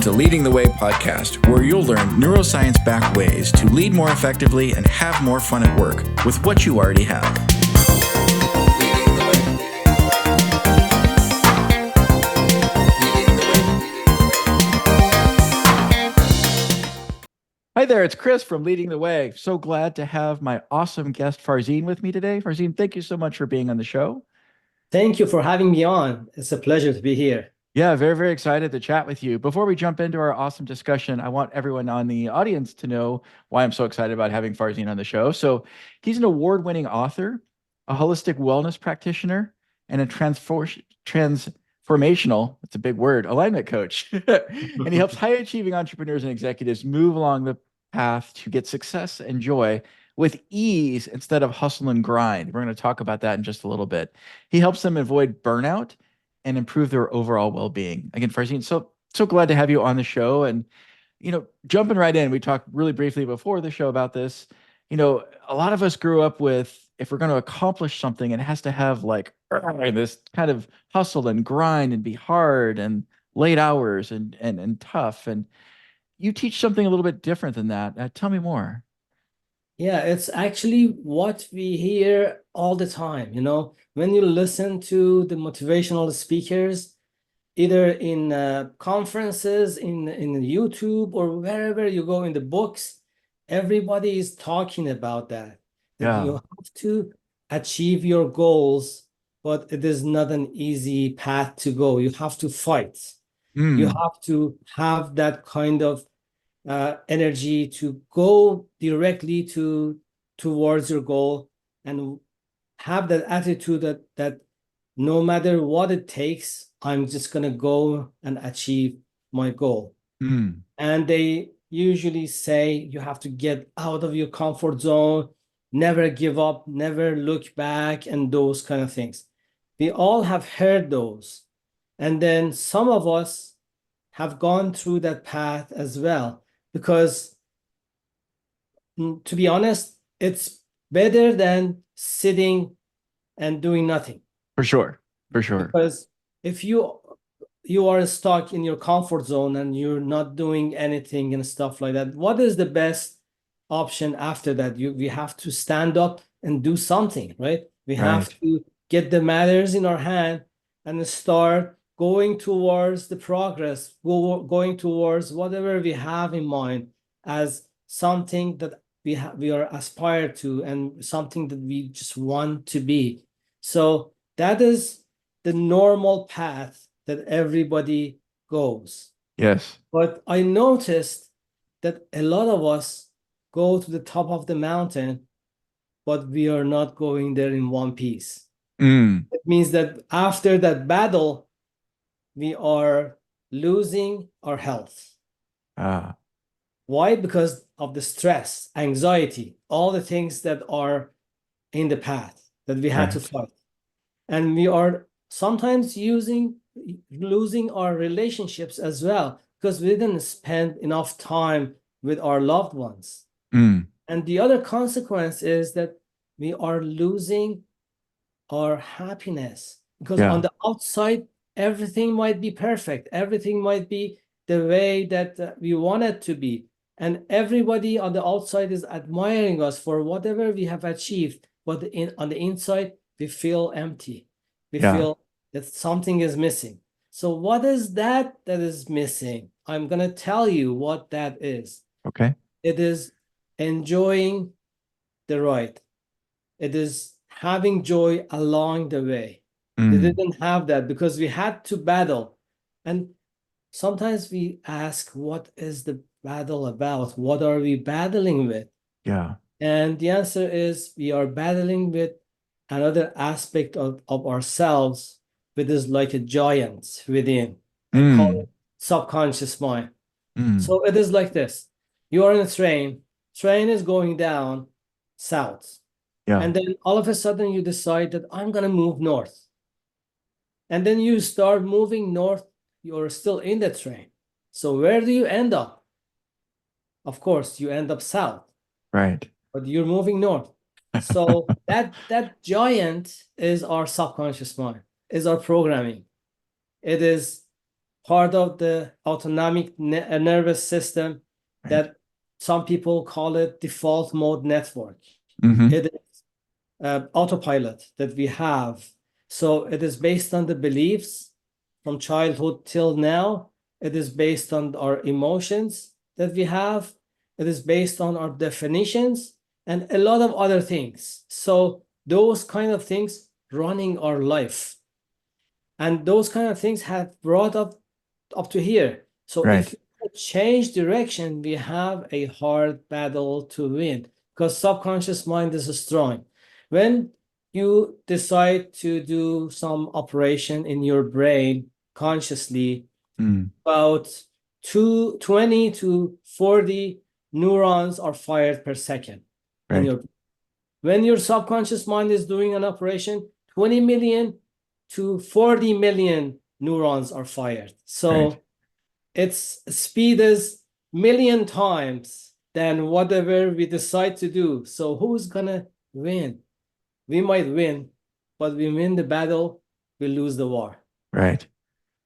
to Leading the Way podcast, where you'll learn neuroscience-backed ways to lead more effectively and have more fun at work with what you already have. Hi there, it's Chris from Leading the Way. So glad to have my awesome guest Farzin with me today. Farzin, thank you so much for being on the show. Thank you for having me on. It's a pleasure to be here. Yeah, very, very excited to chat with you. Before we jump into our awesome discussion, I want everyone on the audience to know why I'm so excited about having Farzin on the show. So he's an award-winning author, a holistic wellness practitioner, and a transformational, that's a big word, alignment coach. And he helps high-achieving entrepreneurs and executives move along the path to get success and joy with ease instead of hustle and grind. We're going to talk about that in just a little bit. He helps them avoid burnout and improve their overall well-being. Again, Farzin, so glad to have you on the show. And, jumping right in, we talked really briefly before the show about this. A lot of us grew up with, if we're going to accomplish something, it has to have like this kind of hustle and grind and be hard and late hours and tough. And you teach something a little bit different than that. Tell me more. Yeah, it's actually what we hear all the time. When you listen to the motivational speakers, either in conferences, in YouTube, or wherever you go in the books, everybody is talking about that. Yeah. You have to achieve your goals, but it is not an easy path to go. You have to fight. You have to have that kind of energy to go directly towards your goal, and have that attitude that no matter what it takes, I'm just gonna go and achieve my goal. And they usually say you have to get out of your comfort zone, never give up, never look back, and those kind of things. We all have heard those, and then some of us have gone through that path as well. Because to be honest, it's better than sitting and doing nothing. For sure. Because if you are stuck in your comfort zone and you're not doing anything and stuff like that, what is the best option after that? We have to stand up and do something, right? We have to get the matters in our hand and start going towards the progress, going towards whatever we have in mind as something that we are aspired to, and something that we just want to be. So that is the normal path that everybody goes. Yes. But I noticed that a lot of us go to the top of the mountain, but we are not going there in one piece. It means that after that battle, we are losing our health. Why? Because of the stress, anxiety, all the things that are in the path that we had to fight. And we are sometimes losing our relationships as well, because we didn't spend enough time with our loved ones. And the other consequence is that we are losing our happiness, because on the outside, everything might be perfect. Everything might be the way that we want it to be. And everybody on the outside is admiring us for whatever we have achieved. But on the inside, we feel empty. We feel that something is missing. So what is that is missing? I'm going to tell you what that is. Okay. It is enjoying the ride. It is having joy along the way. They didn't have that because we had to battle. And sometimes we ask, what is the battle about? What are we battling with? Yeah. And the answer is we are battling with another aspect of ourselves, which is like a giant within. I call it subconscious mind. So it is like this. You are in a train is going down south. And then all of a sudden you decide that I'm going to move north. And then you start moving north, you're still in the train. So where do you end up? Of course, you end up south. Right. But you're moving north. So that giant is our subconscious mind, is our programming. It is part of the autonomic nervous system Right. that some people call it default mode network. Mm-hmm. It is autopilot that we have. So it is based on the beliefs from childhood till now. It is based on our emotions that we have. It is based on our definitions and a lot of other things. So those kind of things running our life. And those kind of things have brought up to here. So Right. if we change direction, we have a hard battle to win because subconscious mind is strong. When you decide to do some operation in your brain consciously, about 20 to 40 neurons are fired per second in Right. your. When your subconscious mind is doing an operation, 20 million to 40 million neurons are fired. So Right. its speed is million times than whatever we decide to do. So who's gonna win? We might win, but we win the battle, we lose the war. Right.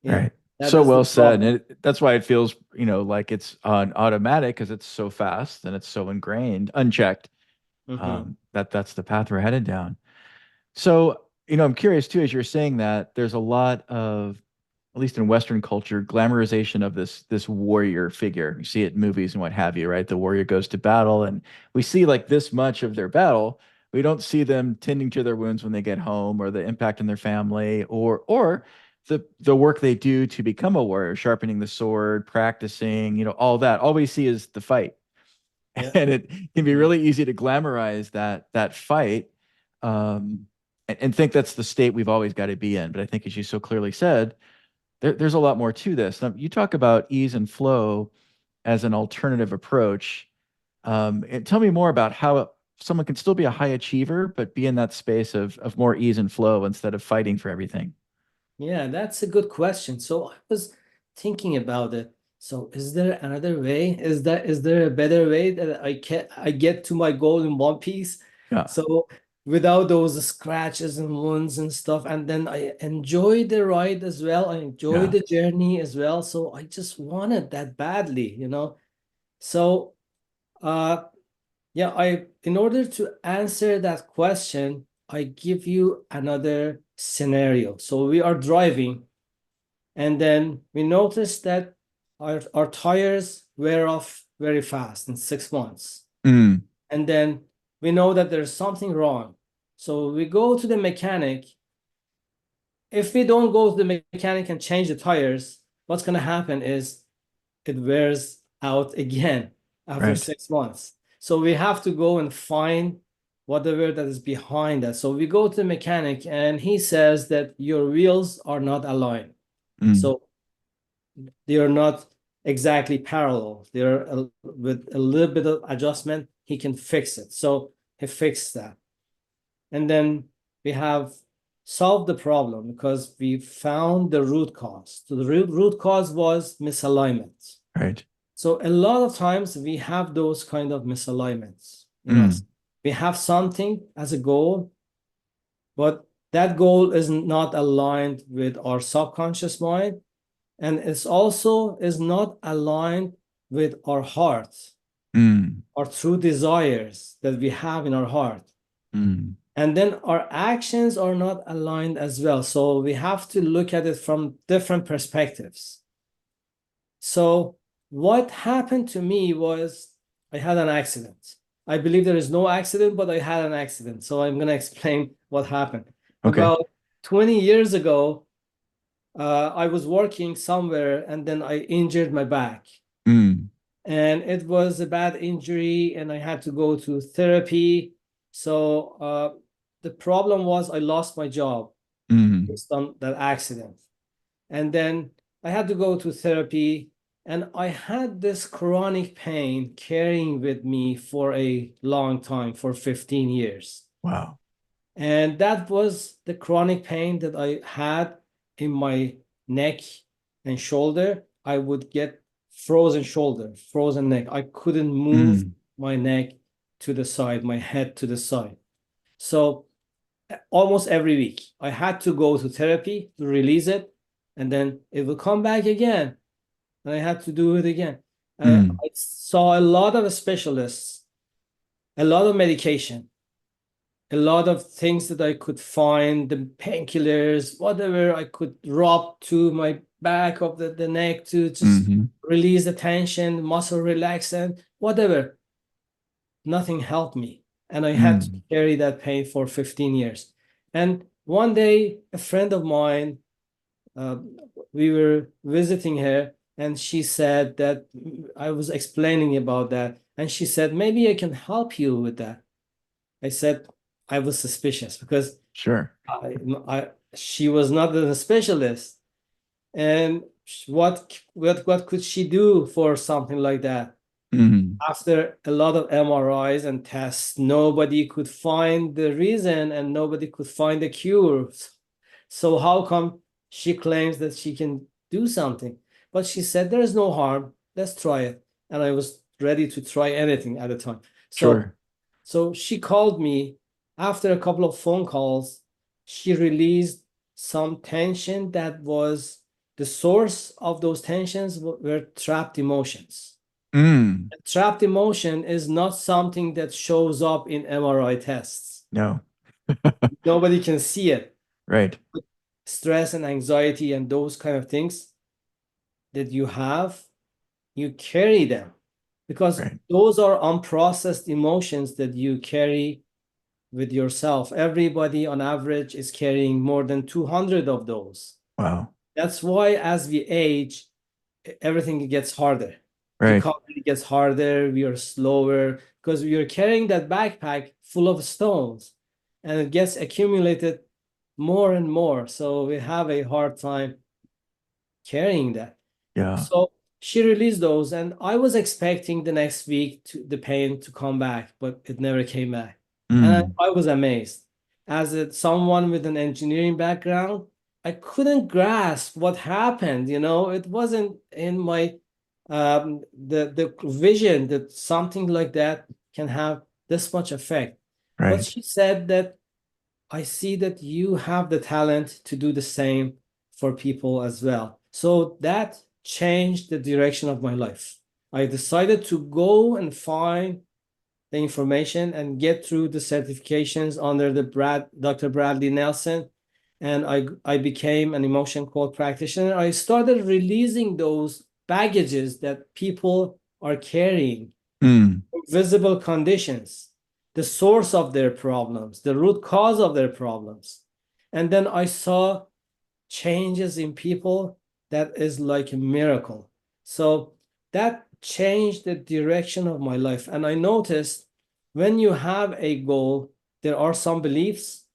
Yeah, Right. that So is the well said. problem. And that's why it feels, like it's on automatic because it's so fast and it's so ingrained, unchecked. Mhm. That's the path we're headed down. So, I'm curious too, as you're saying that, there's a lot of, at least in Western culture, glamorization of this warrior figure. You see it in movies and what have you, right? The warrior goes to battle, and we see like this much of their battle. We don't see them tending to their wounds when they get home, or the impact on their family, or the work they do to become a warrior, sharpening the sword, practicing, all that. All we see is the fight. Yeah. And it can be Mhm. really easy to glamorize that fight, and think that's the state we've always got to be in. But I think, as you so clearly said, there's a lot more to this. Now, you talk about ease and flow as an alternative approach. And tell me more about how someone can still be a high achiever, but be in that space of more ease and flow instead of fighting for everything. Yeah, that's a good question. So I was thinking about it. So is there another way? Is there a better way that I get to my goal in one piece? Yeah. So without those scratches and wounds and stuff, and then I enjoy the ride as well. I enjoy Yeah. the journey as well. So I just wanted that badly, you know. So uh yeah, in order to answer that question, I give you another scenario. So we are driving, and then we notice that our tires wear off very fast in 6 months. Mm, And then we know that there's something wrong. So we go to the mechanic. If we don't go to the mechanic and change the tires, what's going to happen is it wears out again after right. 6 months. So we have to go and find whatever that is behind that. So we go to the mechanic and he says that your wheels are not aligned. Mm, So they are not exactly parallel. They're with a little bit of adjustment, he can fix it. So he fixed that. And then we have solved the problem because we found the root cause. So the root cause was misalignment. right. So a lot of times we have those kind of misalignments in us. Mm, We have something as a goal, but that goal is not aligned with our subconscious mind, and it's also is not aligned with our heart, mm, our true desires that we have in our heart. mm, And then our actions are not aligned as well. So we have to look at it from different perspectives. So what happened to me was I had an accident. I believe there is no accident, but I had an accident. So I'm going to explain what happened. okay. About 20 years ago, I was working somewhere and then I injured my back. Mm, And it was a bad injury and I had to go to therapy. So the problem was I lost my job mm, based on that accident. And then I had to go to therapy, and I had this chronic pain carrying with me for a long time, for 15 years. wow. And that was the chronic pain that I had in my neck and shoulder. I would get frozen shoulder, frozen neck. I couldn't move Mm, my neck to the side, my head to the side. So almost every week, I had to go to therapy to release it. and then it will come back again, and I had to do it again. Mm. I saw a lot of specialists, a lot of medication, a lot of things that I could find, the painkillers, whatever I could rub to my back of the neck to just Hmm. release the tension, muscle relaxant, whatever. Nothing helped me. And I had to Mm. carry that pain for 15 years. And one day, a friend of mine, uh, we were visiting her, and she said that I was explaining about that. And she said, maybe I can help you with that. I said, I was suspicious because Sure. she was not a specialist. And what could she do for something like that? Mm. After a lot of MRIs and tests, nobody could find the reason and nobody could find the cure. So how come she claims that she can do something? But she said, there is no harm. Let's try it. And I was ready to try anything at the time. So, Sure. so she called me. After a couple of phone calls, she released some tension that was the source of those tensions were trapped emotions. Mm. Trapped emotion is not something that shows up in MRI tests. No. Nobody can see it. Right. Stress and anxiety and those kind of things that you have, you carry them because Right. those are unprocessed emotions that you carry with yourself. Everybody on average is carrying more than 200 of those. Wow. That's why as we age, everything gets harder. Right. Recovery gets harder. We are slower because we are carrying that backpack full of stones and it gets accumulated more and more. So we have a hard time carrying that. Yeah. So she released those, and I was expecting the next week the pain to come back, but it never came back. And Mm. I was amazed. As someone with an engineering background, I couldn't grasp what happened. It wasn't in my the vision that something like that can have this much effect. But Right. she said that I see that you have the talent to do the same for people as well. So that changed the direction of my life. I decided to go and find the information and get through the certifications under the Dr. Bradley Nelson. And I became an emotion code practitioner. I started releasing those baggages that people are carrying, Mm. visible conditions, the source of their problems, the root cause of their problems. And then I saw changes in people that is like a miracle. So that changed the direction of my life. And I noticed when you have a goal, there are some beliefs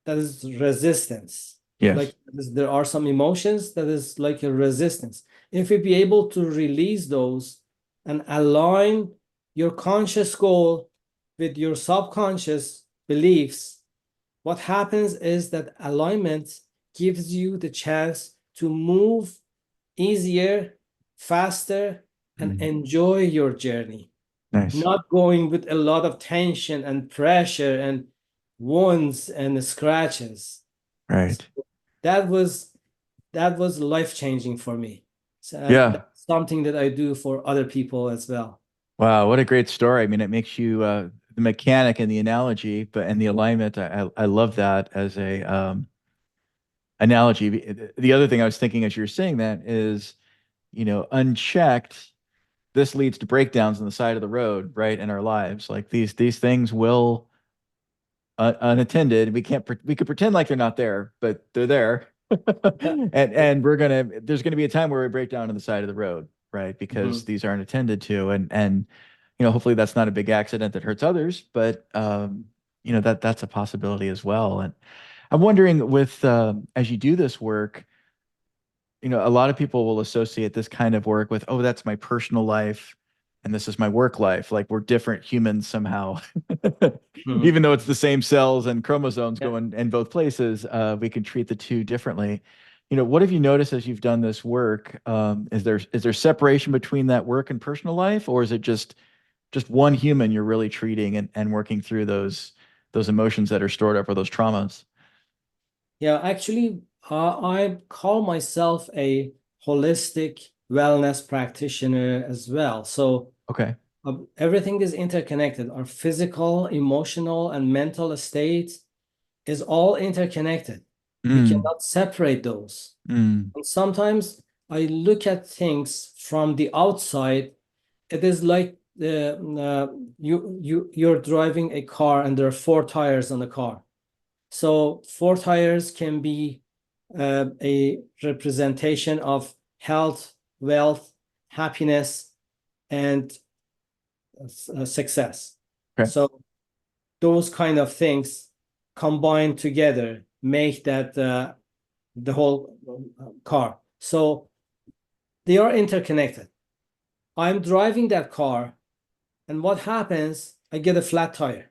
that is resistance. Yes. Like there are some emotions that is like a resistance. If we be able to release those and align your conscious goal with your subconscious beliefs, what happens is that alignment gives you the chance to move easier, faster, and Mm. enjoy your journey, Nice. not going with a lot of tension and pressure and wounds and scratches. Right. That was life changing for me. So, and Yeah. that's something that I do for other people as well. Wow. What a great story. I mean, it makes you the mechanic and the analogy, but and the alignment. I love that as a analogy. The other thing I was thinking as you were saying that is, unchecked, this leads to breakdowns on the side of the road, right, in our lives. Like these things will unattended. We could pretend like they're not there, but they're there. Yeah. And there's gonna be a time where we break down on the side of the road, right? Because Mhm. these aren't attended to. And hopefully that's not a big accident that hurts others, but that's a possibility as well. And I'm wondering with as you do this work, a lot of people will associate this kind of work with, oh, that's my personal life and this is my work life. Like we're different humans somehow. Mhm. Even though it's the same cells and chromosomes Yeah. going in both places, we can treat the two differently. What have you noticed as you've done this work? Is there separation between that work and personal life, or is it just one human you're really treating and working through those emotions that are stored up or those traumas? Yeah, actually, I call myself a holistic wellness practitioner as well. So Okay. everything is interconnected. Our physical, emotional, and mental state is all interconnected. We Mm, cannot separate those. mm, And sometimes I look at things from the outside. It is like you're driving a car and there are four tires on the car. So four tires can be a representation of health, wealth, happiness, and success. okay. So those kind of things combined together make that the whole car. So they are interconnected. I'm driving that car, and what happens? I get a flat tire.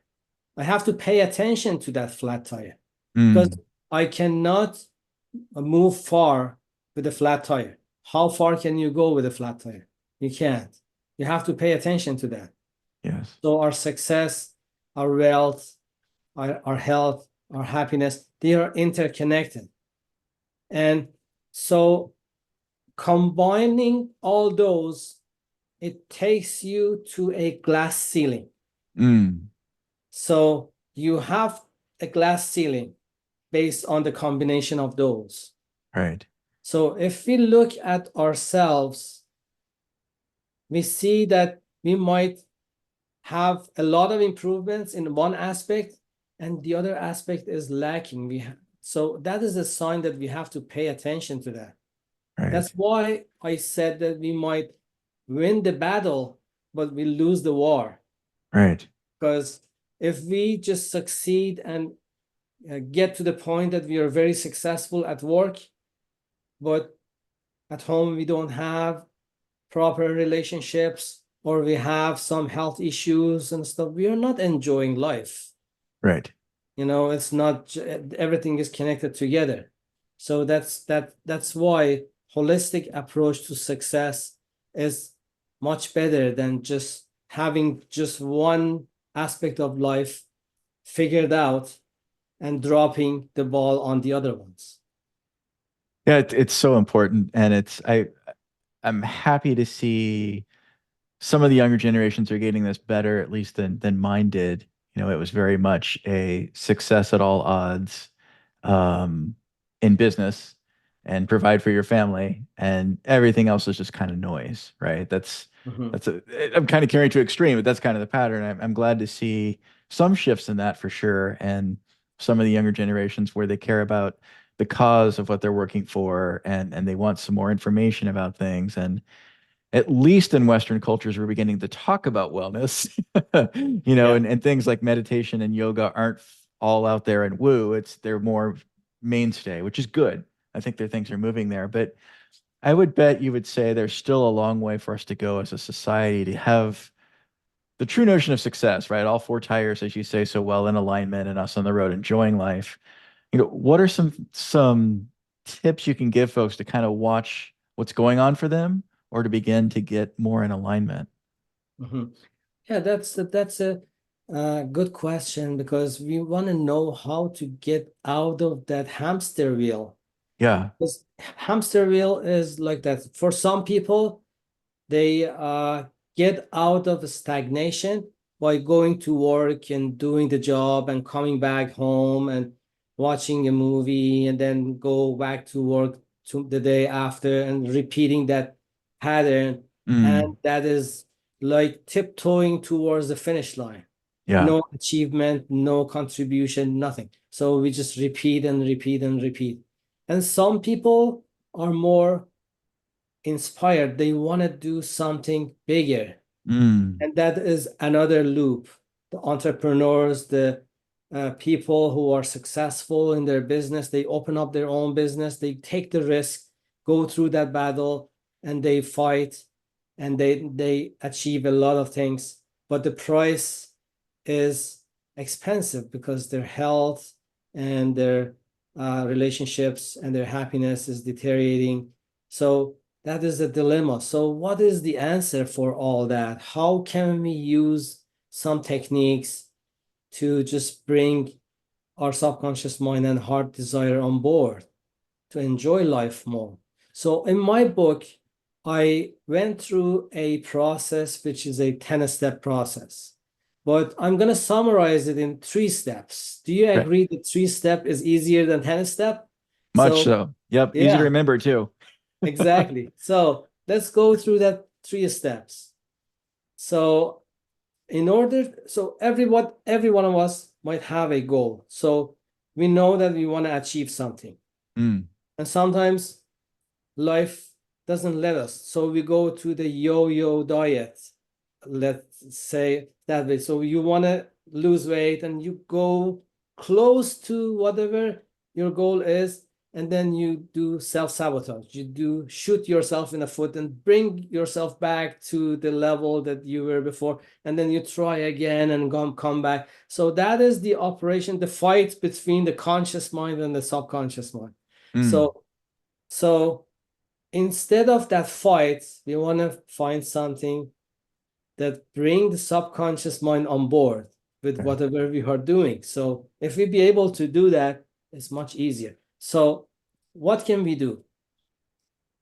I have to pay attention to that flat tire because Mm, I cannot move far with a flat tire. How far can you go with a flat tire? You can't. You have to pay attention to that. yes. So our success, our wealth, our health, our happiness, they are interconnected. And so combining all those, it takes you to a glass ceiling. Mm, So you have a glass ceiling based on the combination of those. right. So if we look at ourselves, we see that we might have a lot of improvements in one aspect and the other aspect is lacking. So that is a sign that we have to pay attention to that. Right. That's why I said that we might win the battle, but we lose the war. Right. Because if we just succeed and get to the point that we are very successful at work, but at home we don't have proper relationships or we have some health issues and stuff, we are not enjoying life. Right. It's not everything is connected together. So that's why holistic approach to success is much better than just having just one aspect of life figured out and dropping the ball on the other ones. Yeah, it's so important, and I'm happy to see some of the younger generations are getting this better, at least than mine did. It was very much a success at all odds, um, in business, and provide for your family, and everything else is just kind of noise, right? Mhm. That's a I'm kind of carrying to extreme, but that's kind of the pattern. I'm glad to see some shifts in that for sure, and some of the younger generations where they care about the cause of what they're working for, and they want some more information about things. And at least in Western cultures, we're beginning to talk about wellness, Yeah. and things like meditation and yoga aren't all out there and woo. They're more mainstay, which is good. I think their things are moving there, but I would bet you would say there's still a long way for us to go as a society to have the true notion of success, right? All four tires, as you say so well, in alignment, and us on the road enjoying life. What are some tips you can give folks to kind of watch what's going on for them, or to begin to get more in alignment? Mhm. Yeah, that's a good question because we want to know how to get out of that hamster wheel. Yeah. Because hamster wheel is like that. For some people, they get out of stagnation by going to work and doing the job and coming back home and watching a movie and then go back to work to the day after and repeating that pattern. Mm, And that is like tiptoeing towards the finish line. yeah. No achievement, no contribution, nothing. So we just repeat and repeat and repeat. And some people are more inspired. They want to do something bigger. Mm, And that is another loop. The entrepreneurs, the people who are successful in their business, they open up their own business, they take the risk, go through that battle, and they fight and they achieve a lot of things. But the price is expensive because their health and their relationships and their happiness is deteriorating. So that is the dilemma. So what is the answer for all that? How can we use some techniques to just bring our subconscious mind and heart desire on board? to enjoy life more. So in my book, I went through a process which is a 10-step process, but I'm going to summarize it in 3 steps. Do you Okay. agree that 3-step is easier than 10-step? Much so. Yep. Easy to Yeah, remember too. exactly. So let's go through that 3 steps. So every one of us might have a goal. So we know that we want to achieve something. Mm. And sometimes life doesn't let us. So we go to the yo-yo diet, let's say that way. So you want to lose weight and you go close to whatever your goal is, and then you do self-sabotage. You do shoot yourself in the foot and bring yourself back to the level that you were before, and then you try again and come back. So that is the operation, the fight between the conscious mind and the subconscious mind. Mm. So instead of that fight, we want to find something that bring the subconscious mind on board with Okay. whatever we are doing. So if we be able to do that, it's much easier. So what can we do?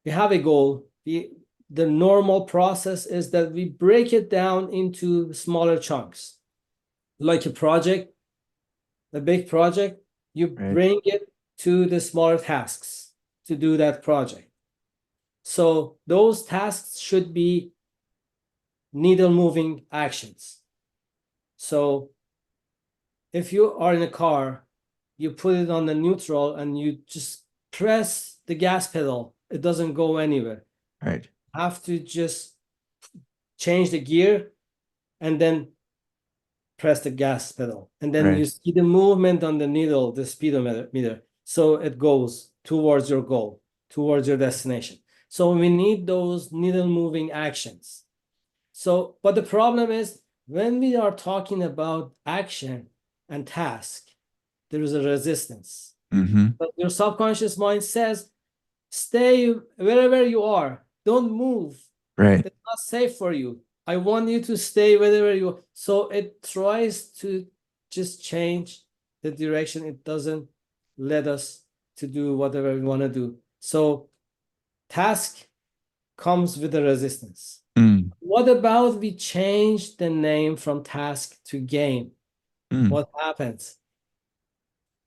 We have a goal. The normal process is that we break it down into smaller chunks. Like a project, a big project, you Right. bring it to the smaller tasks to do that project. So those tasks should be needle moving actions. So if you are in a car, you put it on the neutral and you just press the gas pedal, it doesn't go anywhere. Right. Have to just change the gear and then press the gas pedal. And then you Right. see the movement on the needle, the speedometer. So it goes towards your goal, towards your destination. So we need those needle moving actions. So, but the problem is when we are talking about action and task, there is a resistance. Mm-hmm. But your subconscious mind says, stay wherever you are. Don't move. Right. It's not safe for you. I want you to stay wherever you are. So it tries to just change the direction. It doesn't let us to do whatever we want to do. So task comes with a resistance. Mm. What about we change the name from task to game? Mm. What happens?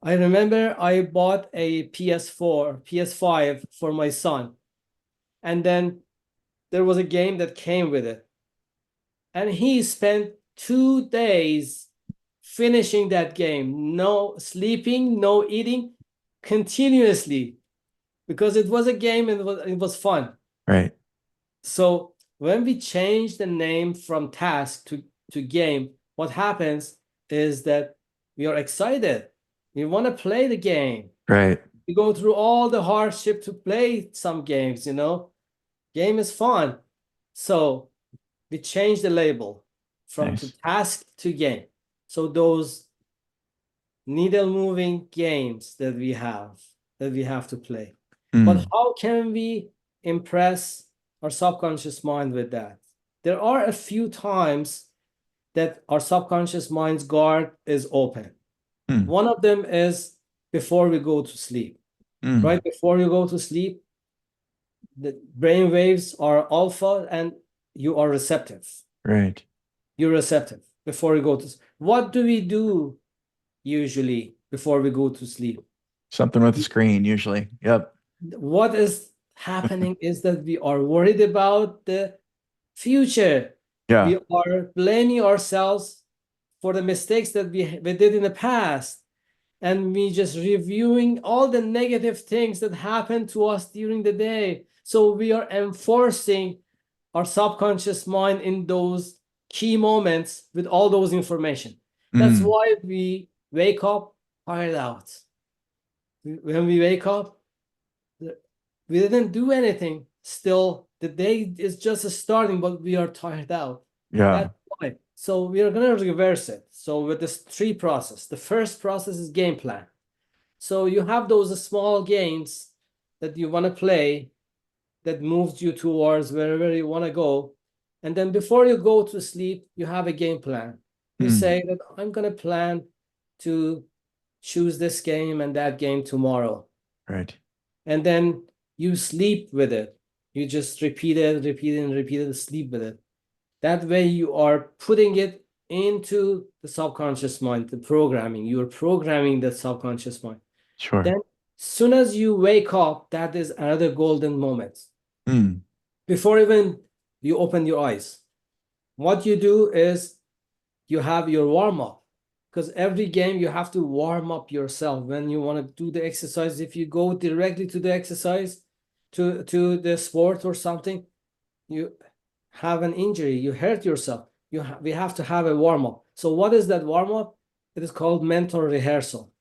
I remember I bought a PS4, PS5 for my son. And then there was a game that came with it. And he spent 2 days finishing that game. No sleeping, no eating, continuously. Because it was a game and it was fun. Right. So when we change the name from task to game, what happens is that we are excited. We want to play the game. Right. We go through all the hardship to play some games, Game is fun. So we change the label from to Nice. task to game. So those needle moving games that we have to play. But Mm. how can we impress our subconscious mind with that? There are a few times that our subconscious mind's guard is open. Mm. One of them is before we go to sleep. Mm. Right before you go to sleep, the brain waves are alpha and you are receptive. Right. You're receptive before you go to sleep. What do we do usually before we go to sleep? Something with the screen, usually. Yep. What is happening is that we are worried about the future. Yeah. We are blaming ourselves for the mistakes that we did in the past. And we just reviewing all the negative things that happened to us during the day. So we are enforcing our subconscious mind in those key moments with all those information. That's Mm. why we wake up tired out. When we wake up, we didn't do anything. Still, the day is just starting, but we are tired out. Yeah. That's why. So we are going to reverse it. So with this 3 process, the first process is game plan. So you have those small games that you want to play that moves you towards wherever you want to go. And then before you go to sleep, you have a game plan. You Mm. say that I'm going to plan to choose this game and that game tomorrow. Right. and then you sleep with it. You just repeat it, sleep with it. That way you are putting it into the subconscious mind, the programming. You're programming the subconscious mind. Sure. Then, soon as you wake up, that is another golden moment. Before even you open your eyes, what you do is you have your warm-up, because every game you have to warm up yourself. When you want to do the exercise, if you go directly to the exercise, to the sport or something, you have an injury, you hurt yourself. We have to have a warm-up. So what is that warm-up? It is called mental rehearsal.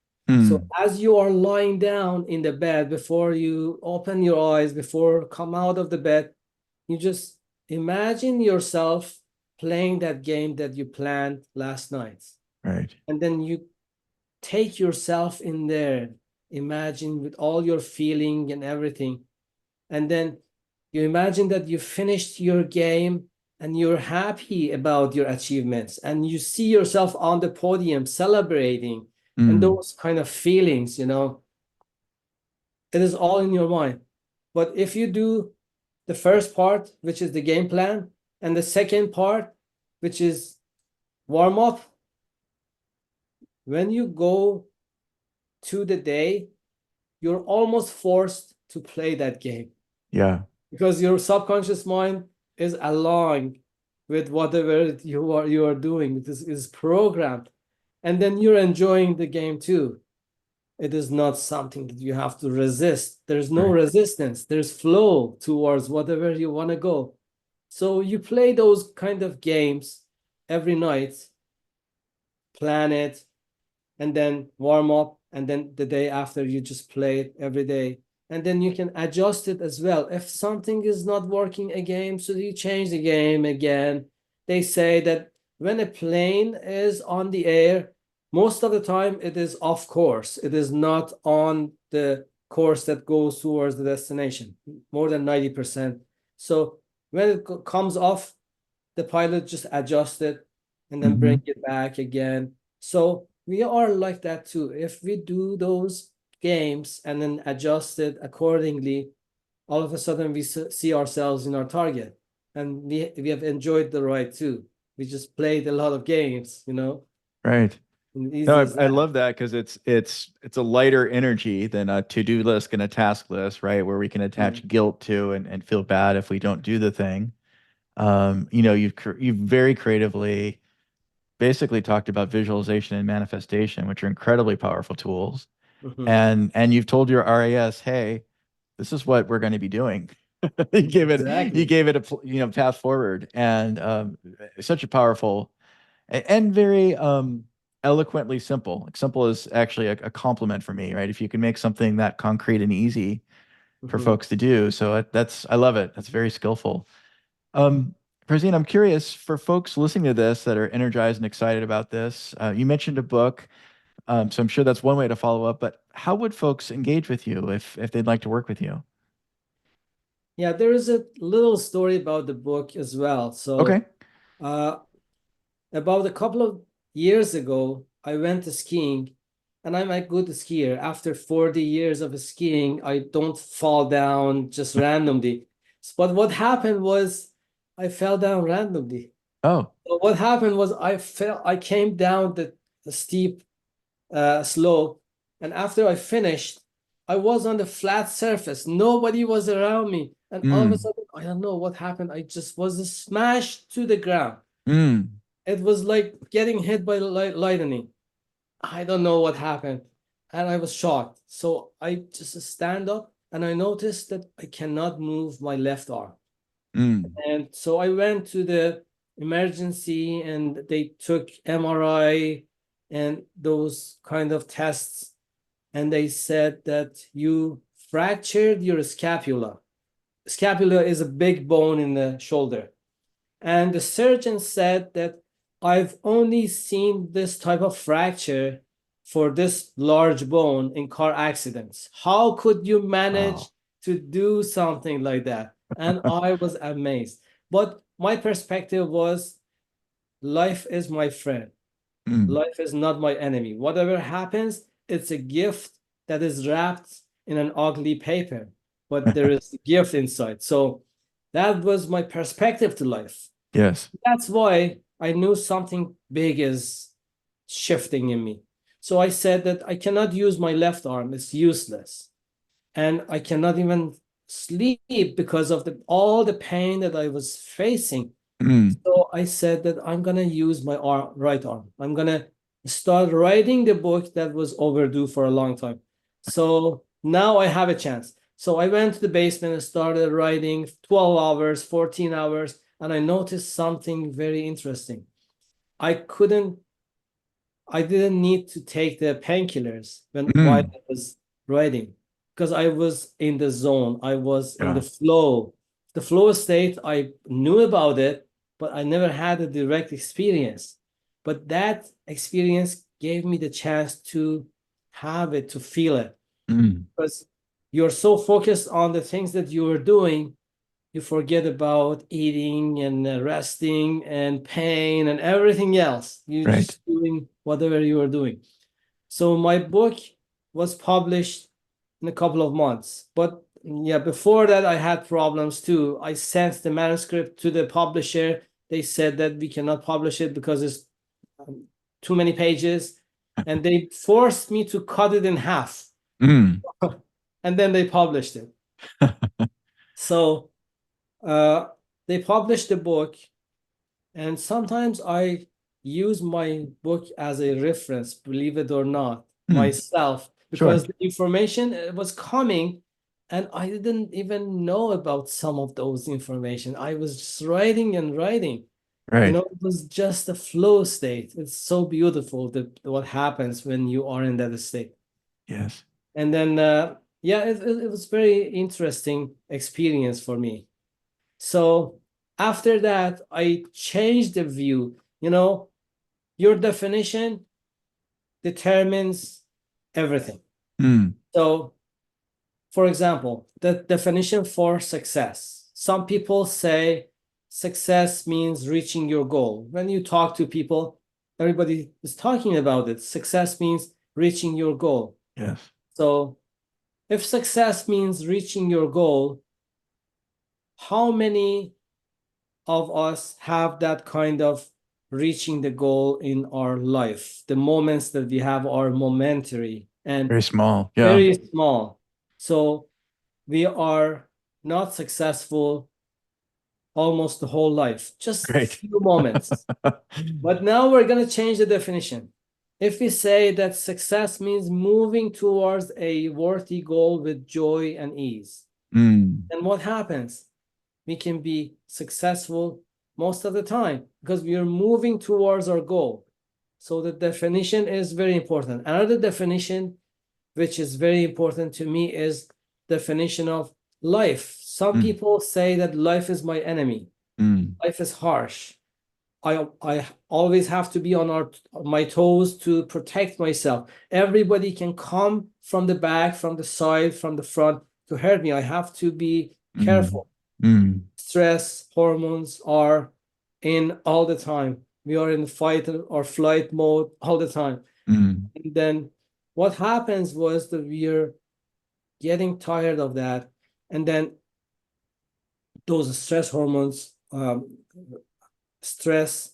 So as you are lying down in the bed, before you open your eyes, before come out of the bed, you just imagine yourself playing that game that you planned last night. Right. And then you take yourself in there, imagine with all your feeling and everything. And then you imagine that you finished your game and you're happy about your achievements, and you see yourself on the podium celebrating, and those kind of feelings, it is all in your mind. But if you do the first part, which is the game plan, and the second part, which is warm up, when you go to the day, you're almost forced to play that game. Yeah. Because your subconscious mind is aligned with whatever you are doing. It is programmed. And then you're enjoying the game too. It is not something that you have to resist. There's no resistance. There's flow towards whatever you want to go. So you play those kind of games every night, plan it, and then warm up. And then the day after, you just play it every day. And then you can adjust it as well. If something is not working a game, so you change the game again. They say that when a plane is on the air, most of the time it is off course. It is not on the course that goes towards the destination, more than 90%. So when it comes off, the pilot just adjusts it and then bring it back again. So we are like that too. If we do those games and then adjust it accordingly, all of a sudden we see ourselves in our target, and we have enjoyed the ride too. We just played a lot of games, Right. easy No, as I that. love that, because it's a lighter energy than a to-do list and a task list, right? Where we can attach guilt to and feel bad if we don't do the thing. You've very creatively basically talked about visualization and manifestation, which are incredibly powerful tools. And you've told your RAS, hey, this is what we're going to be doing. you gave it a path forward, and such a powerful and very eloquently simple. Like, simple is actually a compliment for me, right? If you can make something that concrete and easy for folks to do. So I love it. That's very skillful. Farzin, I'm curious, for folks listening to this that are energized and excited about this, you mentioned a book. So I'm sure that's one way to follow up, but how would folks engage with you if they'd like to work with you? Yeah, there is a little story about the book as well. So Okay. about a couple of years ago, I went skiing, and I'm a good skier. After 40 years of skiing, I don't fall down just randomly. But what happened was I fell down randomly. Oh. So what happened was I came down the steep slope, and after I finished, I was on the flat surface. Nobody was around me. And all of a sudden, I don't know what happened. I just was smashed to the ground. It was like getting hit by lightning. I don't know what happened. And I was shocked. So I just stand up, and I noticed that I cannot move my left arm. And so I went to the emergency, and they took MRI and those kind of tests. And they said that you fractured your scapula. Scapula is a big bone in the shoulder. And the surgeon said that I've only seen this type of fracture for this large bone in car accidents. How could you manage to do something like that? And I was amazed. But my perspective was, life is my friend. Life is not my enemy. Whatever happens, it's a gift that is wrapped in an ugly paper, but there is a gift inside. So that was my perspective to life. Yes. That's why I knew something big is shifting in me. So I said that I cannot use my left arm, it's useless. And I cannot even sleep because of all the pain that I was facing. So I said that I'm going to use my right arm. I'm going to start writing the book that was overdue for a long time. So now I have a chance. So I went to the basement and started writing 12 hours, 14 hours, and I noticed something very interesting. I didn't need to take the painkillers while I was writing because I was in the zone. I was in the flow. The flow state, I knew about it, but I never had a direct experience. But that experience gave me the chance to have it, to feel it. Because you're so focused on the things that you are doing, you forget about eating and resting and pain and everything else. You're just doing whatever you are doing. So my book was published in a couple of months. But yeah, before that, I had problems too. I sent the manuscript to the publisher. They said that we cannot publish it because it's too many pages. And they forced me to cut it in half. And then they published it. So they published the book, and sometimes I use my book as a reference, believe it or not, myself, because the information was coming and I didn't even know about some of those information. I was just writing and writing. You know, it was just a flow state. It's so beautiful that what happens when you are in that state. Yes. And then yeah, it was very interesting experience for me. So after that, I changed the view. You know, your definition determines everything. So, for example, the definition for success. Some people say success means reaching your goal. When you talk to people, everybody is talking about it. Success means reaching your goal. Yes. So if success means reaching your goal, how many of us have that kind of reaching the goal in our life? The moments that we have are momentary and Very small. Yeah. very small. So we are not successful almost the whole life, just a few moments. But now we're going to change the definition. If we say that success means moving towards a worthy goal with joy and ease, then what happens? We can be successful most of the time because we are moving towards our goal. So the definition is very important. Another definition, which is very important to me, is definition of life. Some people say that life is my enemy. Life is harsh. I always have to be on my toes to protect myself. Everybody can come from the back, from the side, from the front to hurt me. I have to be careful. Stress hormones are in all the time. We are in fight or flight mode all the time. And then what happens was that we are getting tired of that. And then those stress hormones, stress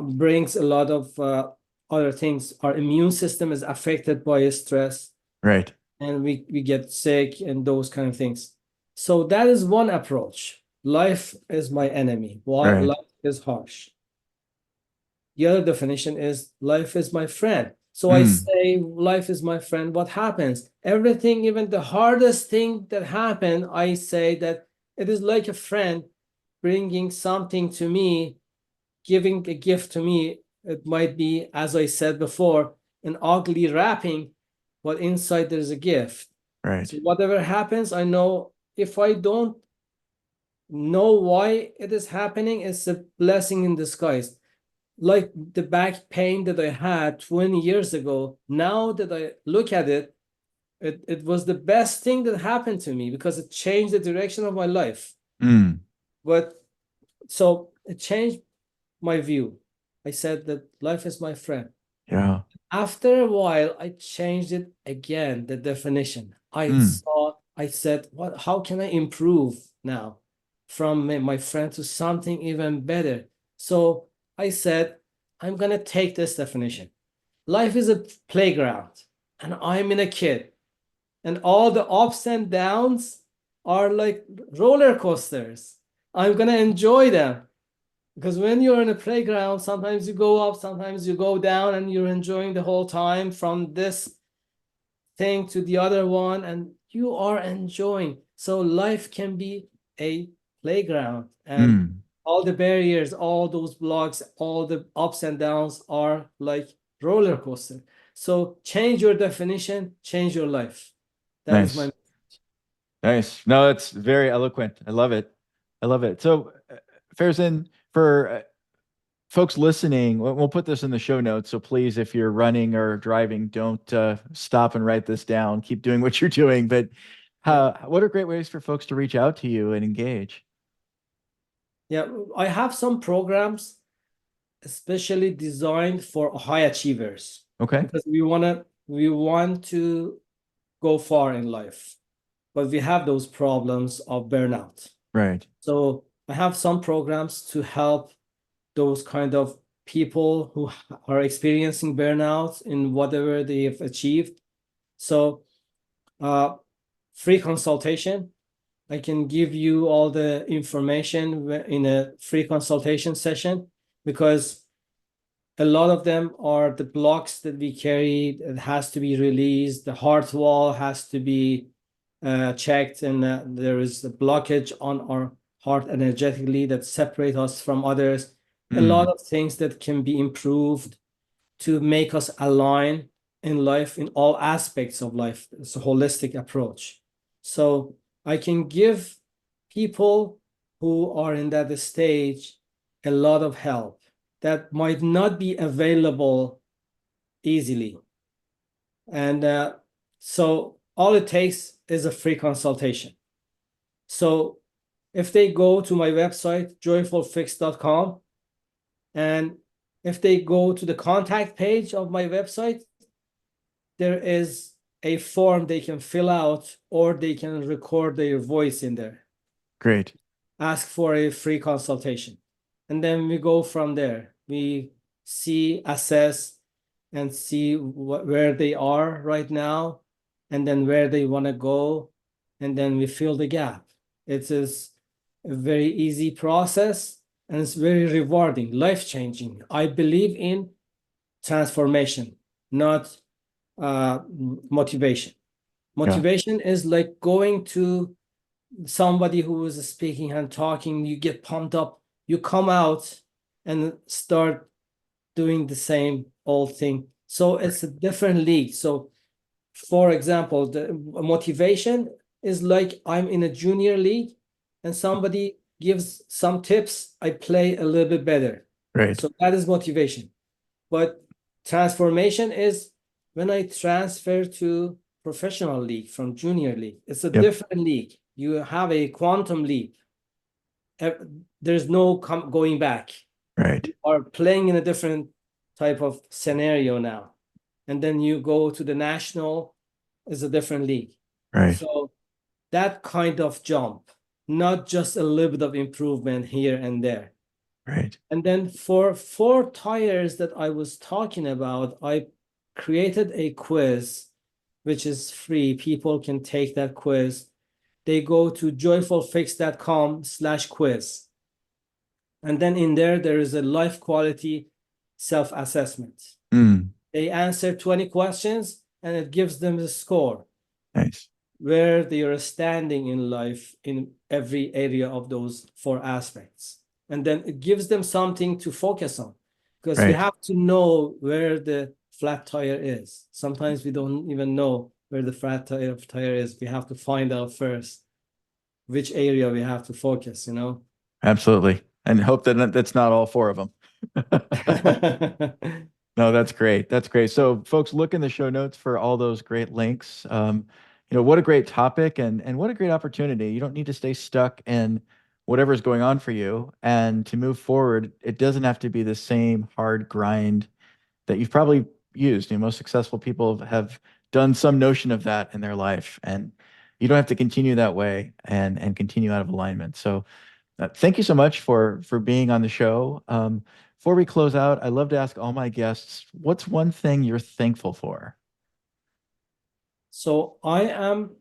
brings a lot of other things. Our immune system is affected by stress. Right. And we get sick and those kind of things. So that is one approach. Life is my enemy. Why? Life is harsh. The other definition is life is my friend. So I say life is my friend. What happens? Everything, even the hardest thing that happened, I say that it is like a friend bringing something to me, giving a gift to me. It might be, as I said before, an ugly wrapping, but inside there's a gift. Right. So whatever happens, I know if I don't know why it is happening, it's a blessing in disguise. Like the back pain that I had 20 years ago, now that I look at it, it was the best thing that happened to me because it changed the direction of my life. But so it changed my view. I said that life is my friend. Yeah. After a while, I changed it again, the definition. Mm. I said, how can I improve now from my friend to something even better? So I said, I'm going to take this definition. Life is a playground, and I'm in a kid, and all the ups and downs are like roller coasters. I'm going to enjoy them. Because when you're in a playground, sometimes you go up, sometimes you go down, and you're enjoying the whole time from this thing to the other one, and you are enjoying. So life can be a playground, and Mm. all the barriers, all those blocks, all the ups and downs are like roller coaster. So change your definition, change your life. That is my. Nice. Nice. No, it's very eloquent. I love it. I love it. So, Farzin, for folks listening, we'll put this in the show notes. So please, if you're running or driving, don't stop and write this down. Keep doing what you're doing. But Yeah. what are great ways for folks to reach out to you and engage? Yeah, I have some programs especially designed for high achievers Okay. because we want to go far in life, but we have those problems of burnout. Right. So I have some programs to help those kind of people who are experiencing burnout in whatever they have achieved. So uh, free consultation. I can give you all the information in a free consultation session, because a lot of them are the blocks that we carry. It has to be released. The heart wall has to be checked, and there is a blockage on our heart energetically that separate us from others. A lot Mm. of things that can be improved to make us align in life, in all aspects of life. It's a holistic approach. So I can give people who are in that stage a lot of help that might not be available easily. And so all it takes is a free consultation. So if they go to my website, joyfulfix.com, and if they go to the contact page of my website, there is a form they can fill out, or they can record their voice in there, Great. ask for a free consultation. And then we go from there. We see, assess, and see where they are right now, and then where they want to go, and then we fill the gap. It is a very easy process, and it's very rewarding, life-changing. I believe in transformation, not motivation. Yeah. Motivation is like going to somebody who is speaking and talking, you get pumped up, you come out and start doing the same old thing. So it's a different league. So, for example, the motivation is like I'm in a junior league and somebody gives some tips, I play a little bit better. Right. So that is motivation. But transformation is when I transfer to professional league from junior league. It's a Yep. different league. You have a quantum leap. There's no going back. Right. You are playing in a different type of scenario now. And then you go to the national, is a different league. Right. So that kind of jump, not just a little bit of improvement here and there. Right. And then for 4 tires that I was talking about, I created a quiz, which is free. People can take that quiz. They go to joyfulfix.com/quiz. And then in there is a life quality self-assessment. Mm. They answer 20 questions and it gives them a score Nice. where they are standing in life in every area of those 4 aspects. And then it gives them something to focus on, because we Right. have to know where the flat tire is. Sometimes we don't even know where the flat tire is. We have to find out first which area we have to focus, you know? Absolutely. And hope that that's not all four of them. No, that's great. That's great. So, folks, look in the show notes for all those great links. What a great topic and what a great opportunity. You don't need to stay stuck in whatever's going on for you. And to move forward, it doesn't have to be the same hard grind that you've probably used. Most successful people have done some notion of that in their life, and you don't have to continue that way and continue out of alignment. So thank you so much for being on the show. Before we close out, I love to ask all my guests, what's one thing you're thankful for? So I am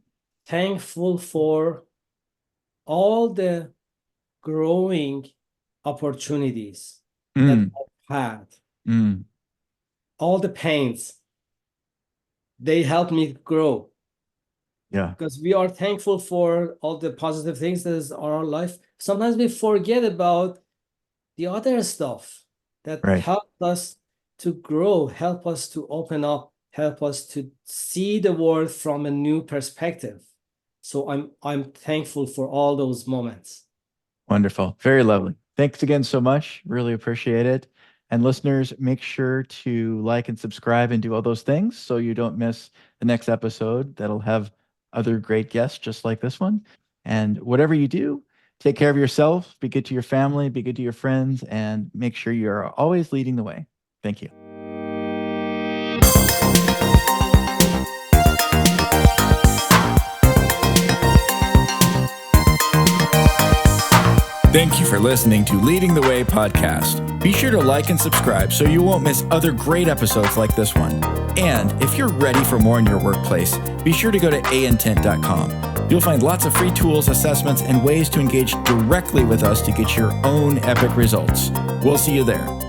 thankful for all the growing opportunities that I've had. All the pains, they help me grow. Yeah. Because we are thankful for all the positive things that is our life. Sometimes we forget about the other stuff that help us to grow, help us to open up, help us to see the world from a new perspective. So I'm thankful for all those moments. Wonderful. Very lovely. Thanks again so much. Really appreciate it. And listeners, make sure to like and subscribe and do all those things so you don't miss the next episode that'll have other great guests just like this one. And whatever you do, take care of yourself, be good to your family, be good to your friends, and make sure you're always leading the way. Thank you. Thank you for listening to Leading the Way podcast. Be sure to like and subscribe so you won't miss other great episodes like this one. And if you're ready for more in your workplace, be sure to go to aintent.com. You'll find lots of free tools, assessments, and ways to engage directly with us to get your own epic results. We'll see you there.